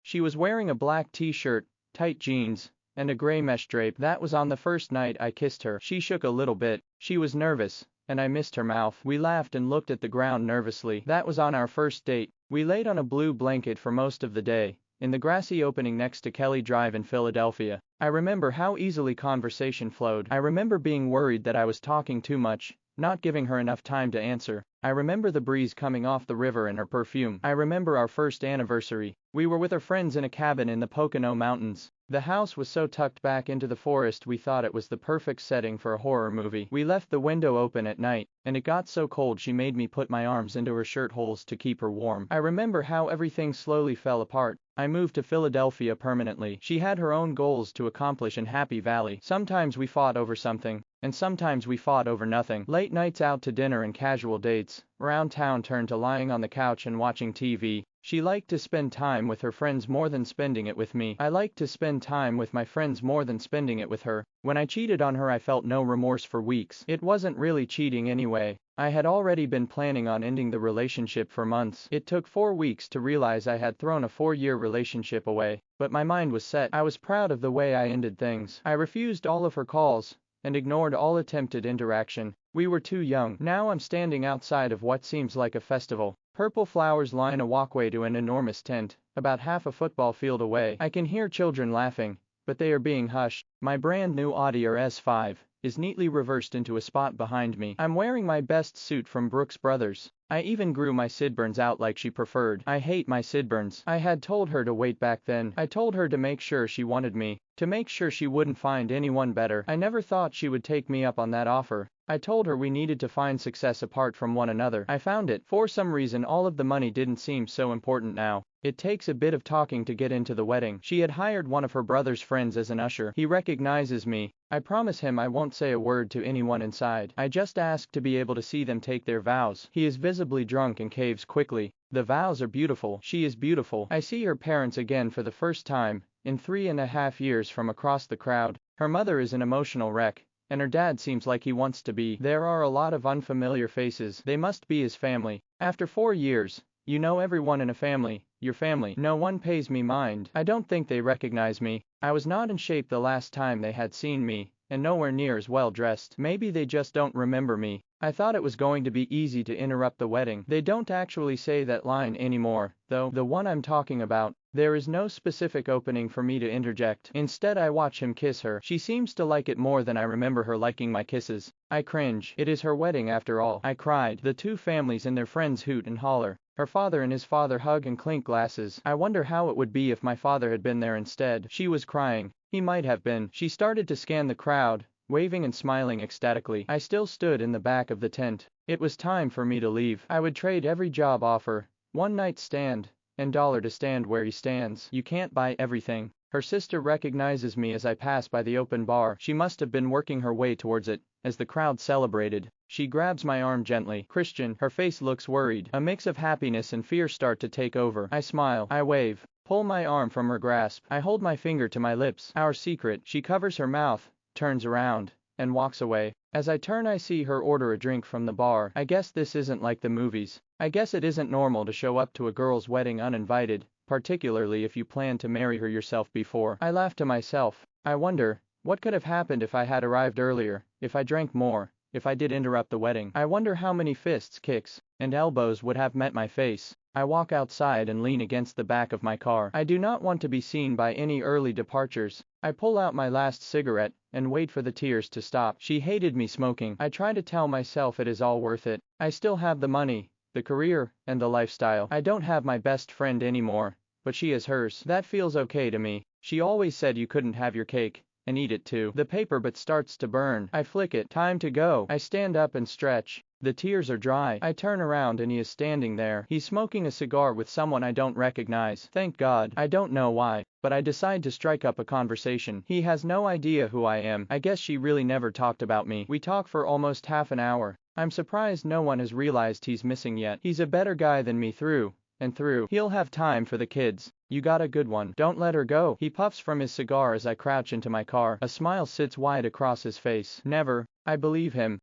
She was wearing a black t-shirt, tight jeans, and a gray mesh drape. That was on the first night I kissed her. She shook a little bit. She was nervous, and I missed her mouth. We laughed and looked at the ground nervously. That was on our first date. We laid on a blue blanket for most of the day, in the grassy opening next to Kelly Drive in Philadelphia. I remember how easily conversation flowed. I remember being worried that I was talking too much, not giving her enough time to answer. I remember the breeze coming off the river and her perfume. I remember our first anniversary. We were with our friends in a cabin in the Pocono Mountains. The house was so tucked back into the forest we thought it was the perfect setting for a horror movie. We left the window open at night, and it got so cold she made me put my arms into her shirt holes to keep her warm. I remember how everything slowly fell apart. I moved to Philadelphia permanently. She had her own goals to accomplish in Happy Valley. Sometimes we fought over something, and sometimes we fought over nothing. Late nights out to dinner and casual dates, around town turned to lying on the couch and watching TV. She liked to spend time with her friends more than spending it with me. I liked to spend time with my friends more than spending it with her. When I cheated on her I felt no remorse for weeks. It wasn't really cheating anyway. I had already been planning on ending the relationship for months. It took 4 weeks to realize I had thrown a 4-year relationship away. But my mind was set. I was proud of the way I ended things. I refused all of her calls, and ignored all attempted interaction. We were too young. Now I'm standing outside of what seems like a festival. Purple flowers line a walkway to an enormous tent, about half a football field away. I can hear children laughing, but they are being hushed. My brand new Audi RS5 is neatly reversed into a spot behind me. I'm wearing my best suit from Brooks Brothers. I even grew my sideburns out like she preferred. I hate my sideburns. I had told her to wait back then. I told her to make sure she wanted me, to make sure she wouldn't find anyone better. I never thought she would take me up on that offer. I told her we needed to find success apart from one another. I found it. For some reason all of the money didn't seem so important now. It takes a bit of talking to get into the wedding. She had hired one of her brother's friends as an usher. He recognizes me. I promise him I won't say a word to anyone inside. I just ask to be able to see them take their vows. He is visibly drunk and caves quickly. The vows are beautiful. She is beautiful. I see her parents again for the first time in 3.5 years from across the crowd. Her mother is an emotional wreck, and her dad seems like he wants to be. There are a lot of unfamiliar faces. They must be his family. After 4 years, you know everyone in a family, your family. No one pays me mind. I don't think they recognize me. I was not in shape the last time they had seen me, and nowhere near as well dressed. Maybe they just don't remember me. I thought it was going to be easy to interrupt the wedding. They don't actually say that line anymore, though. The one I'm talking about. There is no specific opening for me to interject. Instead I watch him kiss her. She seems to like it more than I remember her liking my kisses. I cringe. It is her wedding after all. I cried. The two families and their friends hoot and holler. Her father and his father hug and clink glasses. I wonder how it would be if my father had been there instead. She was crying. He might have been. She started to scan the crowd, waving and smiling ecstatically. I still stood in the back of the tent. It was time for me to leave. I would trade every job offer, one night stand, and dollar to stand where he stands. You can't buy everything. Her sister recognizes me as I pass by the open bar. She must have been working her way towards it, as the crowd celebrated. She grabs my arm gently. Christian, her face looks worried. A mix of happiness and fear start to take over. I smile. I wave. Pull my arm from her grasp. I hold my finger to my lips. Our secret. She covers her mouth, turns around, and walks away. As I turn I see her order a drink from the bar. I guess this isn't like the movies. I guess it isn't normal to show up to a girl's wedding uninvited, particularly if you plan to marry her yourself before. I laugh to myself. I wonder, what could have happened if I had arrived earlier, if I drank more, if I did interrupt the wedding. I wonder how many fists, kicks, and elbows would have met my face. I walk outside and lean against the back of my car. I do not want to be seen by any early departures. I pull out my last cigarette, and wait for the tears to stop. She hated me smoking. I try to tell myself it is all worth it. I still have the money, the career, and the lifestyle. I don't have my best friend anymore, but she is hers. That feels okay to me. She always said you couldn't have your cake and eat it too. The paper but starts to burn. I flick it. Time to go. I stand up and stretch. The tears are dry. I turn around and he is standing there. He's smoking a cigar with someone I don't recognize. Thank God. I don't know why, but I decide to strike up a conversation. He has no idea who I am. I guess she really never talked about me. We talk for almost half an hour. I'm surprised no one has realized he's missing yet. He's a better guy than me through and through. He'll have time for the kids. You got a good one. Don't let her go. He puffs from his cigar as I crouch into my car. A smile sits wide across his face. Never. I believe him.